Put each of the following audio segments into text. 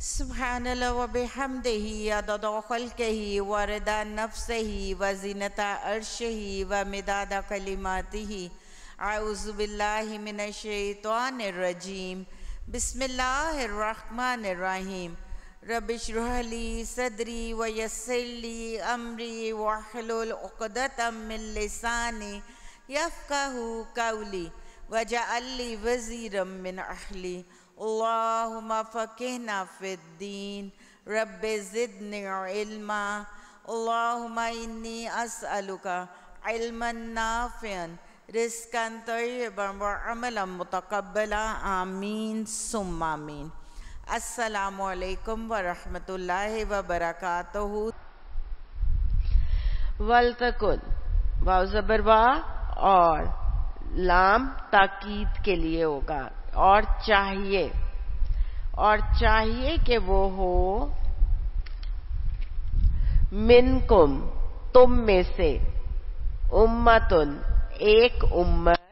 سبحان اللہ و بحمدہ عدد خلقہ و رضا نفسہ و زینت عرشہ و مداد کلماتہ. اعوذ باللہ من الشیطان الرجیم. بسم اللہ الرحمن الرحیم. رب اشرح لی صدری و یسر لی امری واحلل عقدۃ من لسانی یفقہوا قولی واجعل لی وزیرا من اہلی. اللہم فقہنا فی الدین رب زدنی علما. اللہم انی اسألک علما نافعا رزقا طیبا وعملا متقبلا. آمین ثم آمین. السلام علیکم ورحمۃ اللہ وبرکاتہ. ولتکن واو زبر وا اور لام تاکید کے لیے ہوگا. اور چاہیے کہ وہ ہو منکم تم میں سے امتن ایک امت،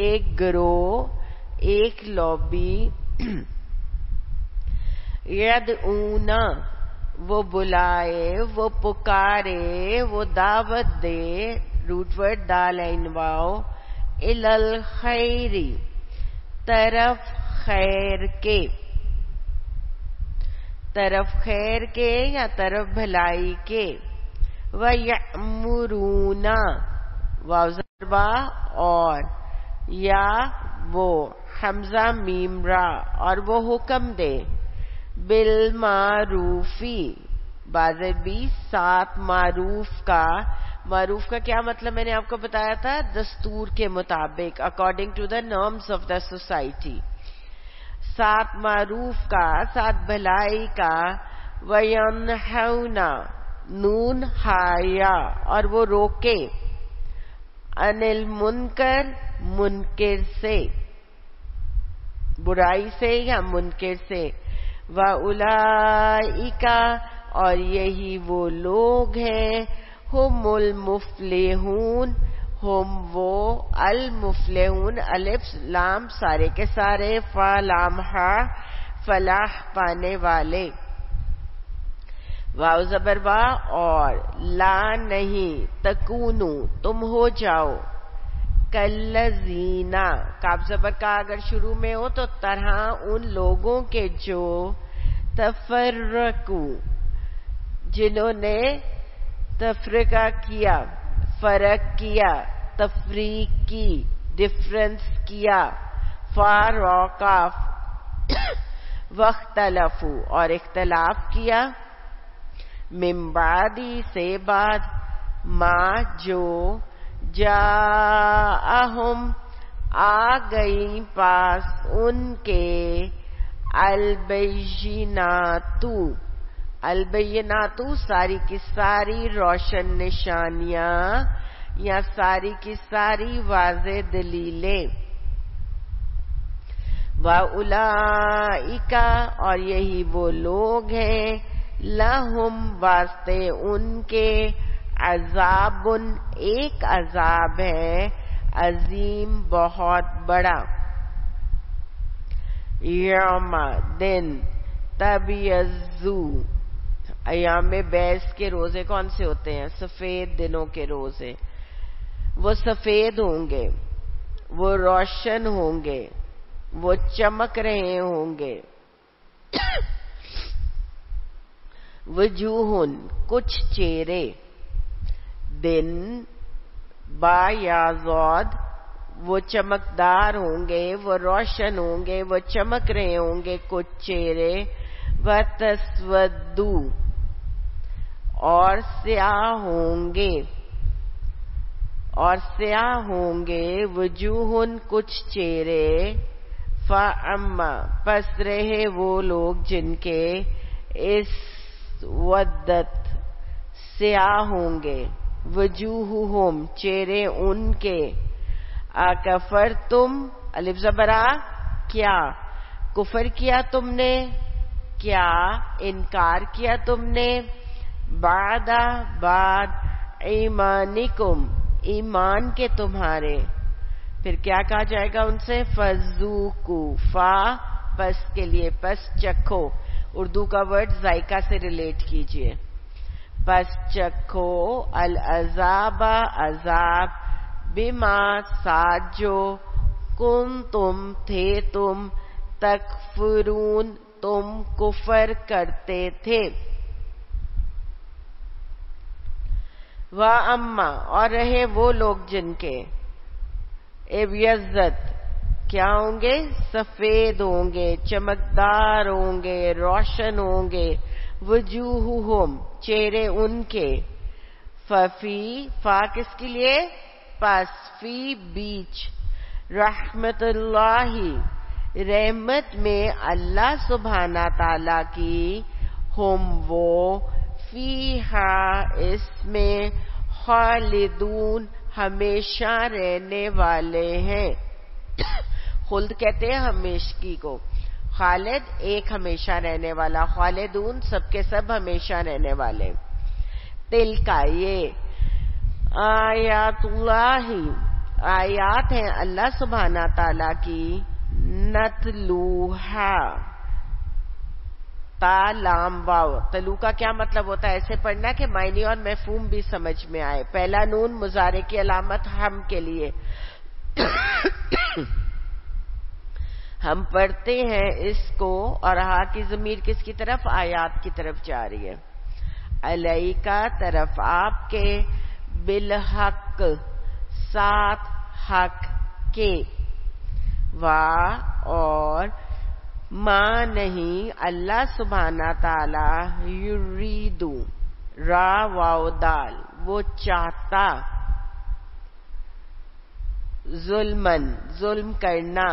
ایک گروہ، ایک لوبی یدعونا وہ بلائے، وہ پکارے، وہ دعوت دے، روٹ ورڈ دال عین واو، الالخیری طرف خیر کے یا طرف بھلائی کے. وَيَأْمُرُونَ واو زبر با اور یا وہ حمزہ میم را اور وہ حکم دے بالمعروفی بازبی ساتھ معروف کا کیا مطلب میں نے آپ کو بتایا تھا، دستور کے مطابق according to the norms of the society. ساتھ معروف کا، ساتھ بھلائی کا. وَيَنْهَوْنَ نون ہایا اور وہ روکے عَنِ الْمُنْکَرِ منکر سے، برائی سے یا منکر سے. وَأُولَئِکَ اور یہی وہ لوگ ہیں ہم المفلحون، ہم وہ المفلحون الف لام سارے کے سارے فا لام ہا فلاح پانے والے. واو زبر وا اور لا نہیں تکونو تم ہو جاؤ کالذین کاف زبر کا اگر شروع میں ہو تو طرح ان لوگوں کے جو تفرقو جنہوں نے تفرقہ کیا، فرق کیا، تفریق کی، ڈفرنس کیا. فاروقاف واختلفو اور اختلاف کیا. من بعدی سے بعد ما جو جاءہم آ گئی پاس ان کے البیناتو ساری کی ساری روشن نشانیاں یا ساری کی ساری واضح دلیلیں. وَأُولَئِکَ اور یہی وہ لوگ ہیں لہم واسطے ان کے عذاب ایک عذاب ہے عظیم بہت بڑا. یوم دن تبیضو ایام بیس کے روزے کون سے ہوتے ہیں؟ سفید دنوں کے روزے. وہ سفید ہوں گے، وہ روشن ہوں گے، وہ چمک رہے ہوں گے. وجوہن کچھ چہرے، دن با یا زود وہ چمکدار ہوں گے، وہ روشن ہوں گے، وہ چمک رہے ہوں گے کچھ چہرے. وَتَسْوَدُّ اور سیاہ ہوں گے وجوہن کچھ چہرے. فَأَمَّا پس رہے وہ لوگ جن کے اسودت سیاہ ہوں گے وجوہہم چہرے ان کے. اکفرتم الف زبرا کیا کفر کیا تم نے، کیا انکار کیا تم نے. بعد ایمانکم ایمان کے تمہارے. پھر کیا کہا جائے گا ان سے؟ فذوقوا فا پس کے لیے پس چکھو، اردو کا ورڈ ذائقہ سے ریلیٹ کیجئے. پس چکھو العذاب عذاب بما ساتھ جو کن تم تھے تم تکفرون تم کفر کرتے تھے. وَأَمَّا اور رہے وہ لوگ جن کے ابیضت کیا ہوں گے؟ سفید ہوں گے، چمکدار ہوں گے، روشن ہوں گے. وجوہہم چہرے ان کے. ففی فا کس کے لیے؟ پس فی بیچ رحمت اللہ رحمت میں اللہ سبحانہ تعالی کی ہم وہ فیہا اس میں خالدون ہمیشہ رہنے والے ہیں. خلد کہتے ہیں ہمیشگی کو، خالد ایک ہمیشہ رہنے والا، خالدون سب کے سب ہمیشہ رہنے والے. تلکا یہ آیات اللہ آیات ہیں اللہ سبحانہ تعالی کی. نتلوہا تا لام واو. تلو کا کیا مطلب ہوتا ہے؟ ایسے پڑھنا کہ معنی اور مفہوم بھی سمجھ میں آئے. پہلا نون مضارع کی علامت ہم کے لیے. ہم پڑھتے ہیں اس کو، اور ہا کی ضمیر کس کی طرف؟ آیات کی طرف جا رہی ہے. علیکا طرف آپ کے، بالحق ساتھ حق کے. وا اور ما نہیں اللہ سبحانہ تعالی یریدو را واو دال وہ چاہتا، ظلمن ظلم کرنا،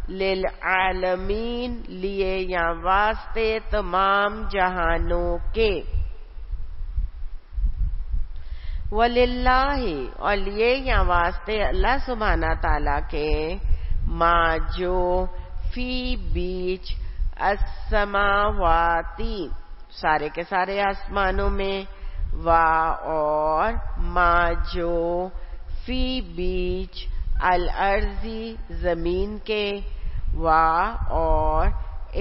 للعالمین لیے یا واسطے تمام جہانوں کے. وللہ اور لیے یا واسطے اللہ سبحانہ تعالی کے، ما جو فی بیچ السماواتی سارے کے سارے آسمانوں میں، وا اور ما جو فی بیچ الارضی زمین کے، وا اور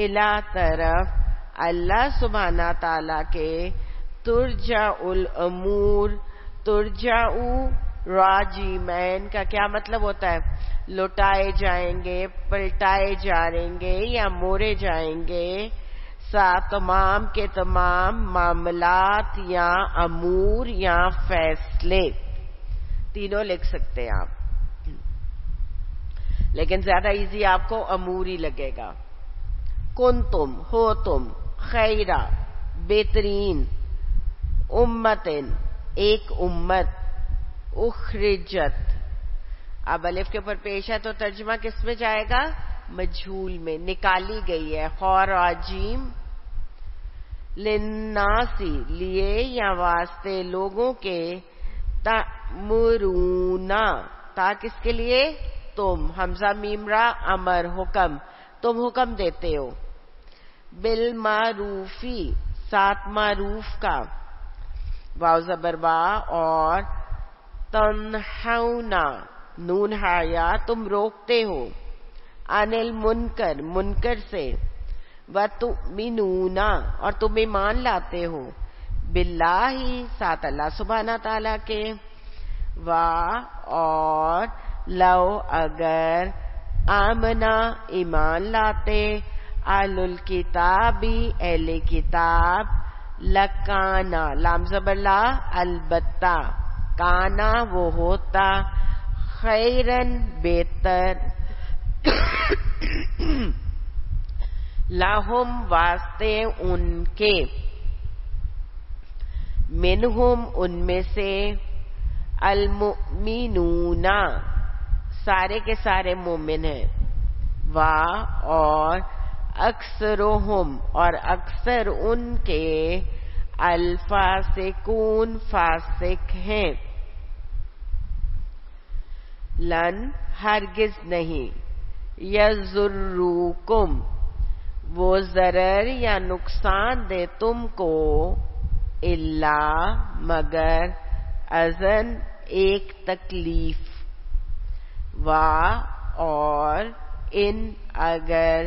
الا طرف اللہ سبحانہ تعالی کے، ترجع الامور ترجعو راجی مین کا کیا مطلب ہوتا ہے؟ لوٹائے جائیں گے، پلٹائے جائیں گے یا موڑے جائیں گے. تمام کے تمام معاملات یا امور یا فیصلے تینوں لکھ سکتے ہیں آپ، لیکن زیادہ ایزی آپ کو امور ہی لگے گا. کن تم ہو تم، خیرہ بہترین، امتن ایک امت، اخرجت اب الف کے اوپر پیش ہے تو ترجمہ کس میں جائے گا؟ مجھول میں، نکالی گئی ہے. خور عجیم، للناسی لیے یا واسطے لوگوں کے، تأمرونا تا کس کے لیے؟ تم، حمزہ میم را امر حکم، تم حکم دیتے ہو. بالمعروفی ساتھ معروف کا، واو زبر وا اور تنہونا نون ہایا تم روکتے ہو، عن المنکر منکر سے، وتؤمنون اور تم ایمان لاتے ہو، باللہ ساتھ اللہ سبحانہ تعالی کے، وا اور لو اگر، آمنا ایمان لاتے، اہل الکتابی اہل کتاب، لکانا لام زبر لا البتہ، کانا وہ ہوتا، خیرن بہتر، لاہم واسطے ان کے، منہم ان میں سے، المؤمنون سارے کے سارے مومن ہیں، وا اور اکثرہم اور اکثر ان کے، الفاسقون فاسق ہیں. لن ہرگز نہیں، یضرکم وہ ضرر یا نقصان دے تم کو، الا مگر، اذن ایک تکلیف، وا اور ان اگر،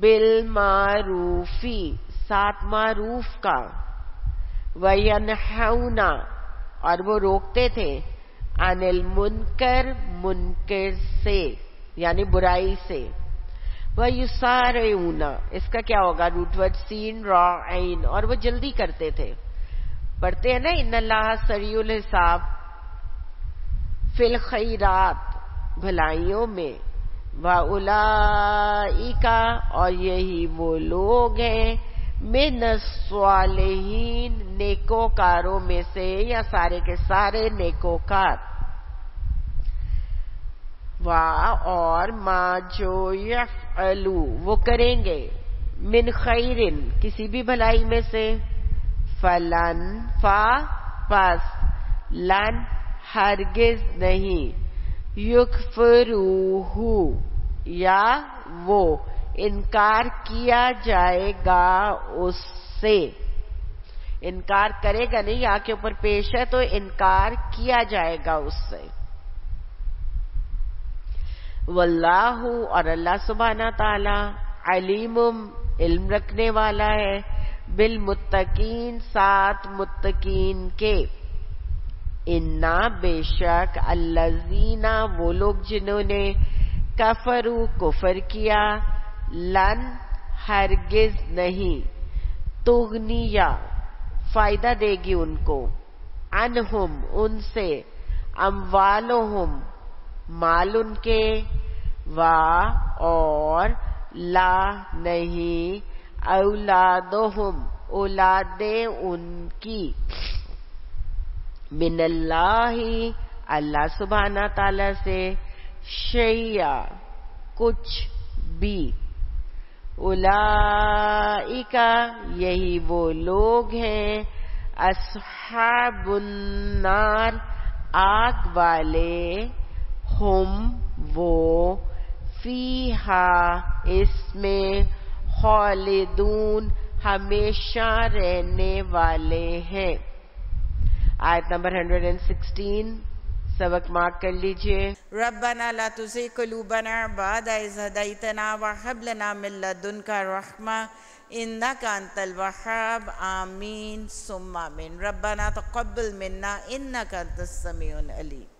بالمعروفی، ساتھ معروف کا، وینہون اور وہ روکتے تھے، عن المنکر منکر سے یعنی برائی سے، ویسارعون اس کا کیا ہوگا روٹ ورڈ سین را عین، اور وہ جلدی کرتے تھے. پڑھتے ہیں نا ان اللہ سریع الحساب، فی الخیرات بھلائیوں میں، وَأُولَئِکَ اور یہی وہ لوگ ہیں، من الصالحین نیکوکاروں میں سے یا سارے کے سارے نیکوکار. اور ما جو یفعلو وہ کریں گے، من خیرن کسی بھی بھلائی میں سے، فلن پس لن ہرگز نہیں، یکفروہ یا وہ انکار کیا جائے گا اس سے. انکار کرے گا نہیں، یا کے اوپر پیش ہے تو انکار کیا جائے گا اس سے. واللہ اور اللہ سبحانہ تعالی علیم علم رکھنے والا ہے، بالمتقین ساتھ متقین کے. انا بے شک الذین وہ لوگ جنہوں نے کفروا کفر کیا، لن ہرگز نہیں، تغنیہ فائدہ دے گی ان کو، عنہم ان سے، اموالہم مال ان کے، اور لا نہیں، اولادہم اولادیں ان کی، من اللہ اللہ سبحانہ تعالی سے، شیئا کچھ بھی. اولئک یہی وہ لوگ ہیں، اصحاب النار آگ والے، ہم وہ، فیہا اس میں، خالدون ہمیشہ رہنے والے ہیں. آیت نمبر 116 سبق مارک کر لیجئے. ربنا لا تزغ قلوبنا بعد إذ هديتنا وهب لنا من لدنك رحمة إنك أنت الوهاب آمين ثم آمين. ربنا تقبل منا إنك أنت السميع العليم.